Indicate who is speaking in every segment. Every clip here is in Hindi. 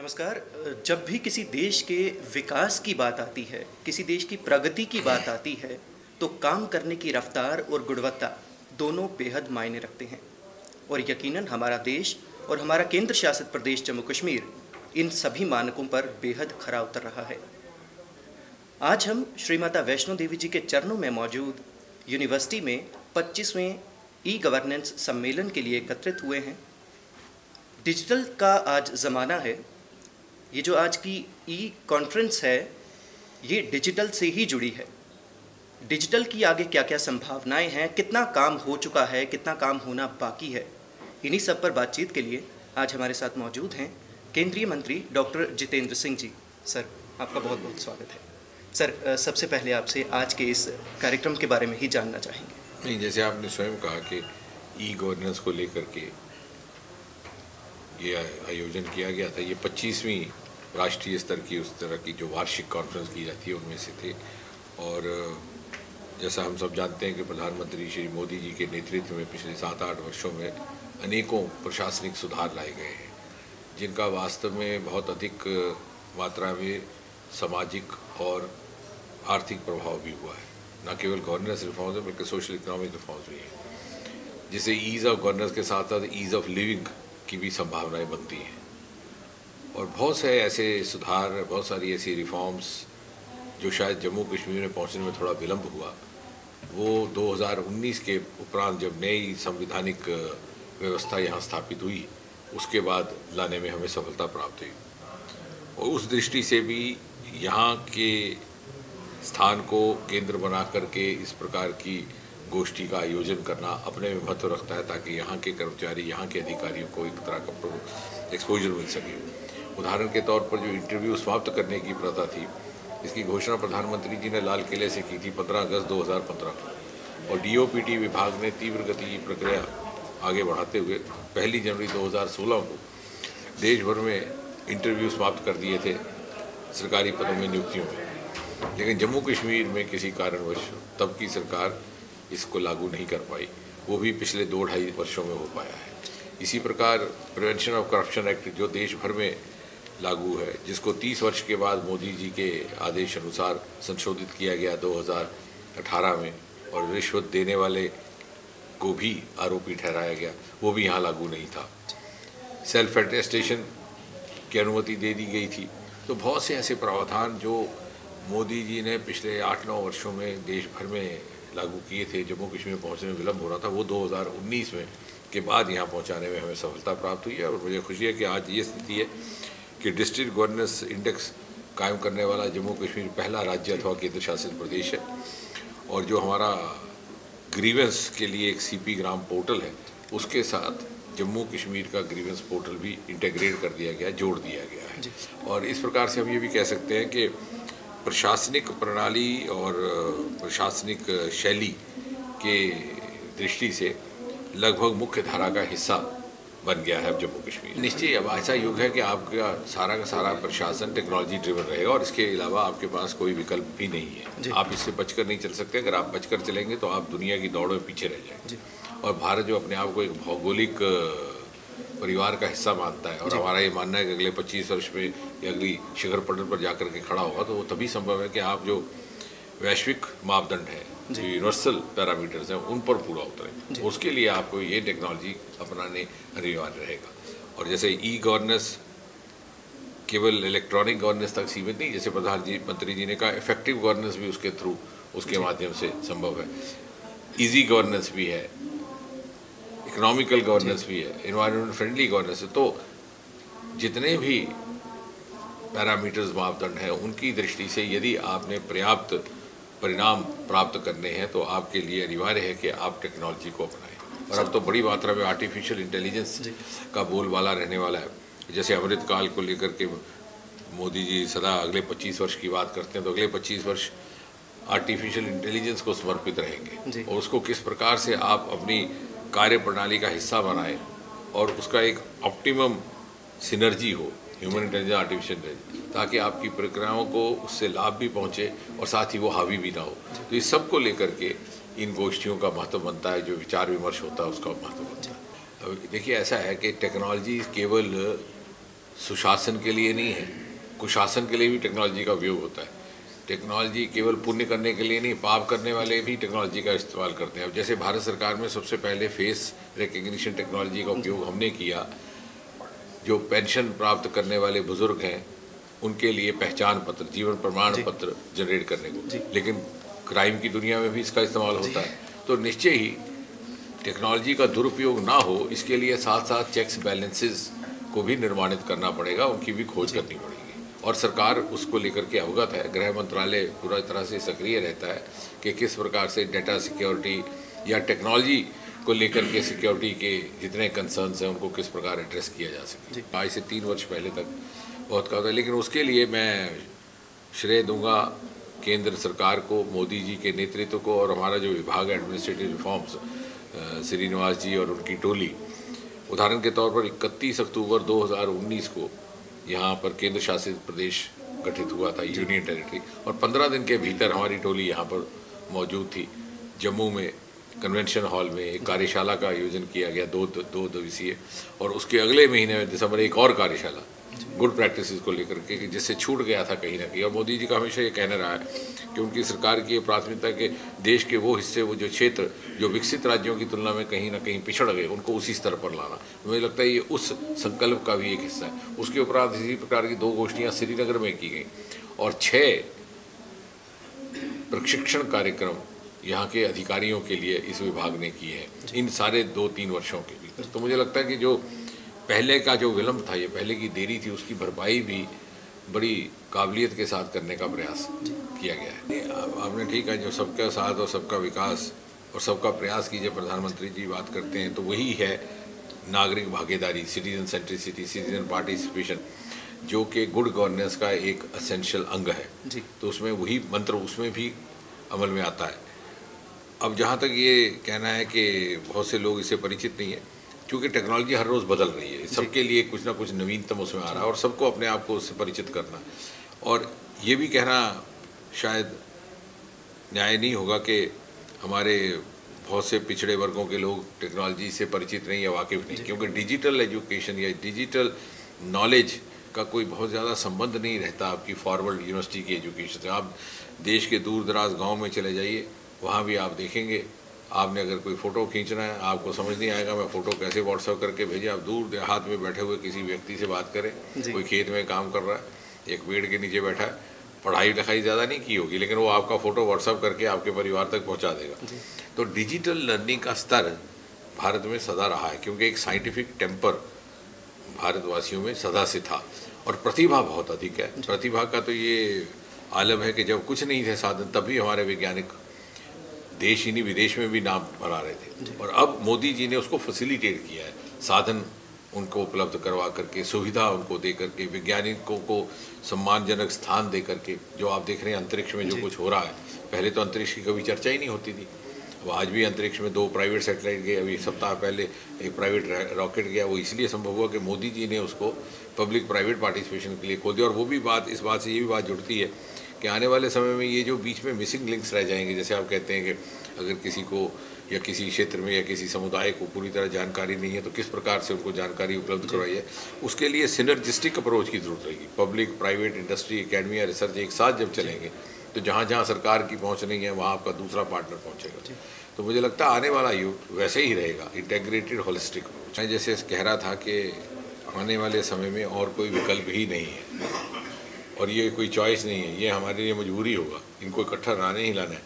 Speaker 1: नमस्कार। जब भी किसी देश के विकास की बात आती है, किसी देश की प्रगति की बात आती है, तो काम करने की रफ्तार और गुणवत्ता दोनों बेहद मायने रखते हैं। और यकीनन हमारा देश और हमारा केंद्र शासित प्रदेश जम्मू कश्मीर इन सभी मानकों पर बेहद खरा उतर रहा है। आज हम श्री माता वैष्णो देवी जी के चरणों में मौजूद यूनिवर्सिटी में 25वें ई गवर्नेंस सम्मेलन के लिए एकत्रित हुए हैं। डिजिटल का आज ज़माना है। ये जो आज की ई कॉन्फ्रेंस है, ये डिजिटल से ही जुड़ी है। डिजिटल की आगे क्या क्या संभावनाएं हैं, कितना काम हो चुका है, कितना काम होना बाकी है, इन्हीं सब पर बातचीत के लिए आज हमारे साथ मौजूद हैं केंद्रीय मंत्री डॉक्टर जितेंद्र सिंह जी। सर, आपका बहुत बहुत स्वागत है। सर, सबसे पहले आपसे आज के इस कार्यक्रम के बारे में ही जानना चाहेंगे।
Speaker 2: नहीं, जैसे आपने स्वयं कहा कि ई गवर्नेंस को लेकर के ये आयोजन किया गया था, ये 25वीं राष्ट्रीय स्तर की उस तरह की जो वार्षिक कॉन्फ्रेंस की जाती है उनमें से थे। और जैसा हम सब जानते हैं कि प्रधानमंत्री श्री मोदी जी के नेतृत्व में पिछले 7-8 वर्षों में अनेकों प्रशासनिक सुधार लाए गए हैं, जिनका वास्तव में बहुत अधिक मात्रा में सामाजिक और आर्थिक प्रभाव भी हुआ है। न केवल गवर्नेंस रिफॉर्म्स बल्कि सोशल इकोनॉमिक रिफॉर्म्स भी हैं, जिससे ईज़ ऑफ गवर्नेंस के साथ साथ ईज़ ऑफ लिविंग की भी संभावनाएं बनती हैं। और बहुत से ऐसे सुधार, बहुत सारी ऐसी रिफॉर्म्स जो शायद जम्मू कश्मीर में पहुंचने में थोड़ा विलंब हुआ, वो 2019 के उपरांत जब नई संवैधानिक व्यवस्था यहाँ स्थापित हुई, उसके बाद लाने में हमें सफलता प्राप्त हुई। और उस दृष्टि से भी यहाँ के स्थान को केंद्र बना करके इस प्रकार की गोष्ठी का आयोजन करना अपने में महत्व रखता है, ताकि यहाँ के कर्मचारी, यहाँ के अधिकारियों को एक तरह का एक्सपोजर मिल सके। उदाहरण के तौर पर जो इंटरव्यू समाप्त करने की प्रथा थी, इसकी घोषणा प्रधानमंत्री जी ने लाल किले से की थी 15 अगस्त 2015 को। और DOPT विभाग ने तीव्र गति की प्रक्रिया आगे बढ़ाते हुए 1 जनवरी 2016 को देश भर में इंटरव्यू समाप्त कर दिए थे सरकारी पदों में नियुक्तियों में। लेकिन जम्मू कश्मीर में किसी कारणवश तब की सरकार इसको लागू नहीं कर पाई, वो भी पिछले 2-2.5 वर्षों में हो पाया है। इसी प्रकार प्रिवेंशन ऑफ करप्शन एक्ट जो देश भर में लागू है, जिसको 30 वर्ष के बाद मोदी जी के आदेश अनुसार संशोधित किया गया 2018 में, और रिश्वत देने वाले को भी आरोपी ठहराया गया, वो भी यहाँ लागू नहीं था। सेल्फ अटेस्टेशन की अनुमति दे दी गई थी। तो बहुत से ऐसे प्रावधान जो मोदी जी ने पिछले 8-9 वर्षों में देश भर में लागू किए थे, जम्मू कश्मीर में पहुंचने में विलंब हो रहा था, वो 2019 में के बाद यहाँ पहुंचाने में हमें सफलता प्राप्त हुई है। और मुझे खुशी है कि आज ये स्थिति है कि डिस्ट्रिक्ट गवर्नेंस इंडेक्स कायम करने वाला जम्मू कश्मीर पहला राज्य अथवा केंद्र शासित प्रदेश है। और जो हमारा ग्रीवेंस के लिए एक CP ग्राम पोर्टल है, उसके साथ जम्मू कश्मीर का ग्रीवेंस पोर्टल भी इंटीग्रेट कर दिया गया, जोड़ दिया गया है। और इस प्रकार से हम ये भी कह सकते हैं कि प्रशासनिक प्रणाली और प्रशासनिक शैली के दृष्टि से लगभग मुख्य धारा का हिस्सा बन गया है अब जम्मू कश्मीर। निश्चय अब ऐसा युग है कि आपका सारा का सारा प्रशासन टेक्नोलॉजी ड्रिवन रहेगा, और इसके अलावा आपके पास कोई विकल्प भी नहीं है। आप इससे बचकर नहीं चल सकते। अगर आप बचकर चलेंगे तो आप दुनिया की दौड़ में पीछे रह जाएंगे। और भारत जो अपने आप को एक भौगोलिक परिवार का हिस्सा मानता है, और हमारा ये मानना है कि अगले 25 वर्ष में या अगली शिखर पटल पर जाकर के खड़ा होगा, तो वो तभी संभव है कि आप जो वैश्विक मापदंड है, जो यूनिवर्सल पैरामीटर्स हैं, उन पर पूरा उतरें। उसके लिए आपको ये टेक्नोलॉजी अपनाने अनिवार्य रहेगा। और जैसे ई गवर्नेंस केवल इलेक्ट्रॉनिक गवर्नेंस तक सीमित नहीं, जैसे प्रधानमंत्री जी ने कहा, इफेक्टिव गवर्नेंस भी उसके थ्रू, उसके माध्यम से संभव है। ईजी गवर्नेंस भी है, इकोनॉमिकल गवर्नेंस भी है, एनवायरनमेंट फ्रेंडली गवर्नेंस है। तो जितने भी पैरामीटर्स मापदंड हैं, उनकी दृष्टि से यदि आपने पर्याप्त परिणाम प्राप्त करने हैं, तो आपके लिए अनिवार्य है कि आप टेक्नोलॉजी को अपनाएं। और अब तो बड़ी मात्रा में आर्टिफिशियल इंटेलिजेंस का बोलबाला रहने वाला है। जैसे अमृतकाल को लेकर के मोदी जी सदा अगले 25 वर्ष की बात करते हैं, तो अगले 25 वर्ष आर्टिफिशियल इंटेलिजेंस को समर्पित रहेंगे। और उसको किस प्रकार से आप अपनी कार्य प्रणाली का हिस्सा बनाएं, और उसका एक ऑप्टिमम सिनर्जी हो, ह्यूमन इंटेलिजेंस, आर्टिफिशियल इंटेलिजेंस, ताकि आपकी प्रक्रियाओं को उससे लाभ भी पहुंचे और साथ ही वो हावी भी ना हो। तो इस सब को लेकर के इन गोष्ठियों का महत्व बनता है, जो विचार विमर्श होता है उसका महत्व बनता है। देखिए, ऐसा है कि टेक्नोलॉजी केवल सुशासन के लिए नहीं है, कुशासन के लिए भी टेक्नोलॉजी का उपयोग होता है। टेक्नोलॉजी केवल पुण्य करने के लिए नहीं, पाप करने वाले भी टेक्नोलॉजी का इस्तेमाल करते हैं। अब जैसे भारत सरकार में सबसे पहले फेस रिकग्निशन टेक्नोलॉजी का उपयोग हमने किया। जो पेंशन प्राप्त करने वाले बुजुर्ग हैं उनके लिए पहचान पत्र, जीवन प्रमाण पत्र जनरेट करने को, लेकिन क्राइम की दुनिया में भी इसका इस्तेमाल होता है। तो निश्चय ही टेक्नोलॉजी का दुरुपयोग ना हो, इसके लिए साथ साथ चेक्स बैलेंसेस को भी निर्माणित करना पड़ेगा, उनकी भी खोज करनी पड़ेगी और सरकार उसको लेकर के अवगत है। गृह मंत्रालय पूरा तरह से सक्रिय रहता है कि किस प्रकार से डेटा सिक्योरिटी या टेक्नोलॉजी को लेकर के सिक्योरिटी के जितने कंसर्न्स हैं उनको किस प्रकार एड्रेस किया जा सके। आज से 3 वर्ष पहले तक बहुत काम था, लेकिन उसके लिए मैं श्रेय दूंगा केंद्र सरकार को, मोदी जी के नेतृत्व को, और हमारा जो विभाग है एडमिनिस्ट्रेटिव रिफॉर्म्स, श्रीनिवास जी और उनकी टोली। उदाहरण के तौर पर 31 अक्टूबर 2019 को यहाँ पर केंद्र शासित प्रदेश गठित हुआ था, यूनियन टेरिटरी, और 15 दिन के भीतर हमारी टोली यहाँ पर मौजूद थी। जम्मू में कन्वेंशन हॉल में एक कार्यशाला का आयोजन किया गया, दो दिवसीय, और उसके अगले महीने में दिसंबर एक और कार्यशाला गुड प्रैक्टिसेस को लेकर के, जिससे छूट गया था कहीं ना कहीं। और मोदी जी का हमेशा ये कहना रहा है कि उनकी सरकार की प्राथमिकता के देश के वो हिस्से, वो जो क्षेत्र जो विकसित राज्यों की तुलना में कहीं ना कहीं पिछड़ गए, उनको उसी स्तर पर लाना। मुझे लगता है ये उस संकल्प का भी एक हिस्सा है। उसके उपरांत इसी प्रकार की 2 गोष्ठियाँ श्रीनगर में की गई और 6 प्रशिक्षण कार्यक्रम यहाँ के अधिकारियों के लिए इस विभाग ने किए हैं इन सारे 2-3 वर्षों के भीतर। तो मुझे लगता है कि जो पहले का जो विलम्ब था, ये पहले की देरी थी, उसकी भरपाई भी बड़ी काबिलियत के साथ करने का प्रयास किया गया है। आपने ठीक है, जो सबका साथ और सबका विकास और सबका प्रयास की जब प्रधानमंत्री जी बात करते हैं तो वही है नागरिक भागीदारी, सिटीजन सेंट्रिसिटी, सिटीजन पार्टिसिपेशन, जो कि गुड गवर्नेंस का एक असेंशियल अंग है। तो उसमें वही मंत्र उसमें भी अमल में आता है। अब जहाँ तक ये कहना है कि बहुत से लोग इससे परिचित नहीं है, क्योंकि टेक्नोलॉजी हर रोज़ बदल रही है, सबके लिए कुछ ना कुछ नवीनतम उसमें आ रहा है और सबको अपने आप को उससे परिचित करना। और ये भी कहना शायद न्याय नहीं होगा कि हमारे बहुत से पिछड़े वर्गों के लोग टेक्नोलॉजी से परिचित नहीं या वाकिफ़ नहीं, क्योंकि डिजिटल एजुकेशन या डिजिटल नॉलेज का कोई बहुत ज़्यादा संबंध नहीं रहता आपकी फॉरवर्ड यूनिवर्सिटी की एजुकेशन से। आप देश के दूर दराज गाँव में चले जाइए, वहाँ भी आप देखेंगे, आपने अगर कोई फ़ोटो खींचना है, आपको समझ नहीं आएगा मैं फ़ोटो कैसे व्हाट्सएप करके भेजें। आप दूर देहात में बैठे हुए किसी व्यक्ति से बात करें, कोई खेत में काम कर रहा है, एक पेड़ के नीचे बैठा है, पढ़ाई लिखाई ज़्यादा नहीं की होगी, लेकिन वो आपका फ़ोटो व्हाट्सएप करके आपके परिवार तक पहुँचा देगा। तो डिजिटल लर्निंग का स्तर भारत में सदा रहा है, क्योंकि एक साइंटिफिक टेम्पर भारतवासियों में सदा से था और प्रतिभा बहुत अधिक है। प्रतिभा का तो ये आलम है कि जब कुछ नहीं थे साधन, तब भी हमारे वैज्ञानिक देश ही नहीं विदेश में भी नाम बना रहे थे। और अब मोदी जी ने उसको फैसिलिटेट किया है, साधन उनको उपलब्ध करवा करके, सुविधा उनको दे करके, वैज्ञानिकों को सम्मानजनक स्थान दे करके। जो आप देख रहे हैं अंतरिक्ष में जो कुछ हो रहा है, पहले तो अंतरिक्ष की कभी चर्चा ही नहीं होती थी। अब आज भी अंतरिक्ष में 2 प्राइवेट सैटेलाइट गए, अभी सप्ताह पहले एक प्राइवेट रॉकेट गया। वो इसलिए संभव हुआ कि मोदी जी ने उसको पब्लिक प्राइवेट पार्टिसिपेशन के लिए खोल दिया। और वो भी बात, इस बात से ये भी बात जुड़ती है कि आने वाले समय में ये जो बीच में मिसिंग लिंक्स रह जाएंगे, जैसे आप कहते हैं कि अगर किसी को या किसी क्षेत्र में या किसी समुदाय को पूरी तरह जानकारी नहीं है तो किस प्रकार से उनको जानकारी उपलब्ध करवाई है, उसके लिए सिनर्जिस्टिक अप्रोच की जरूरत रहेगी। पब्लिक, प्राइवेट, इंडस्ट्री, एकेडमी या रिसर्च एक साथ जब चलेंगे तो जहाँ जहाँ सरकार की पहुँच नहीं है वहाँ आपका दूसरा पार्टनर पहुँचेगा। तो मुझे लगता है आने वाला युग वैसे ही रहेगा, इंटेग्रेटेड होलिस्टिक अप्रोच। मैं जैसे कह रहा था कि आने वाले समय में और कोई विकल्प ही नहीं है और ये कोई चॉइस नहीं है, ये हमारे लिए मजबूरी होगा, इनको इकट्ठा लाने ही लाना है।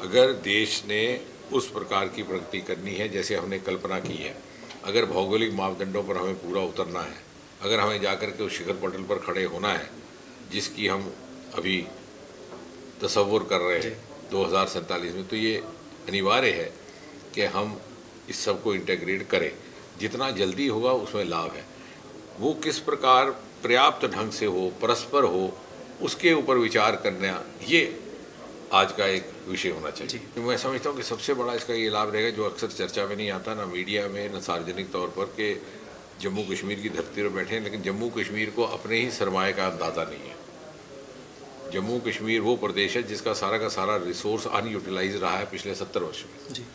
Speaker 2: अगर देश ने उस प्रकार की प्रगति करनी है जैसे हमने कल्पना की है, अगर भौगोलिक मापदंडों पर हमें पूरा उतरना है, अगर हमें जाकर के उस शिखर पटल पर खड़े होना है जिसकी हम अभी तसव्वुर कर रहे हैं 2047 में, तो ये अनिवार्य है कि हम इस सब को इंटेग्रेट करें। जितना जल्दी होगा उसमें लाभ है। वो किस प्रकार पर्याप्त ढंग से हो, परस्पर हो, उसके ऊपर विचार करना, ये आज का एक विषय होना चाहिए। तो मैं समझता हूँ कि सबसे बड़ा इसका ये लाभ रहेगा, जो अक्सर चर्चा में नहीं आता, ना मीडिया में, ना सार्वजनिक तौर पर, कि जम्मू कश्मीर की धरती पर बैठे हैं लेकिन जम्मू कश्मीर को अपने ही सरमाए का अंदाज़ा नहीं है। जम्मू कश्मीर वो प्रदेश है जिसका सारा का सारा रिसोर्स अनयूटिलाइज रहा है पिछले 70 वर्षों में।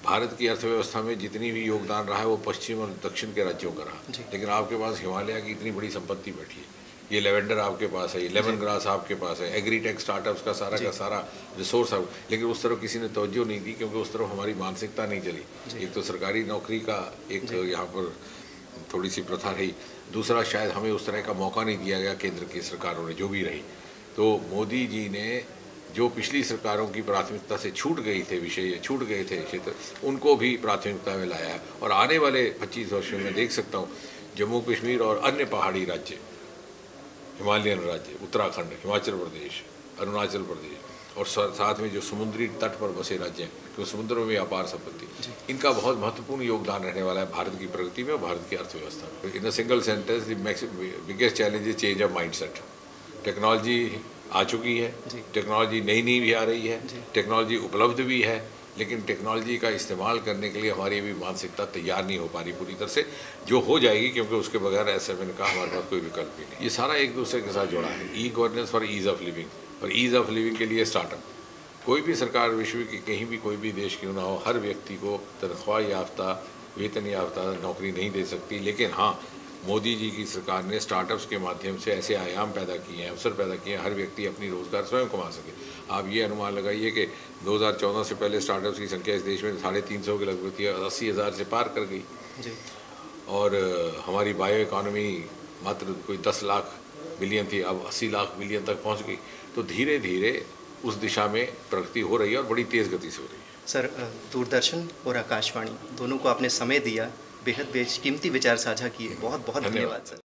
Speaker 2: भारत की अर्थव्यवस्था में जितनी भी योगदान रहा है वो पश्चिम और दक्षिण के राज्यों का रहा, लेकिन आपके पास हिमालय की इतनी बड़ी संपत्ति बैठी है, ये लेवेंडर आपके पास है, ये लेमन ग्रास आपके पास है, एग्रीटेक स्टार्टअप्स का सारा रिसोर्स है, लेकिन उस तरफ किसी ने तवज्जो नहीं दी क्योंकि उस तरफ हमारी मानसिकता नहीं चली। एक तो सरकारी नौकरी का एक यहाँ पर थोड़ी सी प्रथा रही, दूसरा शायद हमें उस तरह का मौका नहीं दिया गया केंद्र की सरकारों ने जो भी रही। तो मोदी जी ने जो पिछली सरकारों की प्राथमिकता से छूट गए थे क्षेत्र, उनको भी प्राथमिकता में लाया है। और आने वाले 25 वर्षों में देख सकता हूँ जम्मू कश्मीर और अन्य पहाड़ी राज्य, हिमालयन राज्य, उत्तराखंड, हिमाचल प्रदेश, अरुणाचल प्रदेश और साथ में जो समुद्री तट पर बसे राज्य हैं, क्योंकि समुद्रों में अपार संपत्ति, इनका बहुत महत्वपूर्ण योगदान रहने वाला है भारत की प्रगति में और भारत की अर्थव्यवस्था में। In a single sentence, the biggest challenge is change of mindset. Technology आ चुकी है, टेक्नोलॉजी नई भी आ रही है, टेक्नोलॉजी उपलब्ध भी है, लेकिन टेक्नोलॉजी का इस्तेमाल करने के लिए हमारी भी मानसिकता तैयार नहीं हो पा रही पूरी तरह से, जो हो जाएगी क्योंकि उसके बगैर ऐसे मैंने कहा हमारे पास कोई विकल्प ही नहीं। ये सारा एक दूसरे के साथ जुड़ा है। E governance for ease of living, और ईज़ ऑफ लिविंग के लिए स्टार्टअप। कोई भी सरकार विश्व की कहीं भी कोई भी देश क्यों ना हो, हर व्यक्ति को तनख्वाह याफ्ता, वेतन याफ्ता नौकरी नहीं दे सकती, लेकिन हाँ, मोदी जी की सरकार ने स्टार्टअप्स के माध्यम से ऐसे आयाम पैदा किए हैं, अवसर पैदा किए हैं, हर व्यक्ति अपनी रोज़गार स्वयं कमा सके। आप ये अनुमान लगाइए कि 2014 से पहले स्टार्टअप्स की संख्या इस देश में 350 के लगभग थी, 80,000 से पार कर गई जी। और हमारी बायो इकॉनमी मात्र कोई 10 लाख बिलियन थी, अब 80 लाख बिलियन तक पहुँच गई। तो धीरे धीरे उस दिशा में प्रगति हो रही है और बड़ी तेज़ गति से हो रही है।
Speaker 1: सर, दूरदर्शन और आकाशवाणी दोनों को आपने समय दिया, बेहद बेशकीमती विचार साझा किए, बहुत बहुत धन्यवाद सर।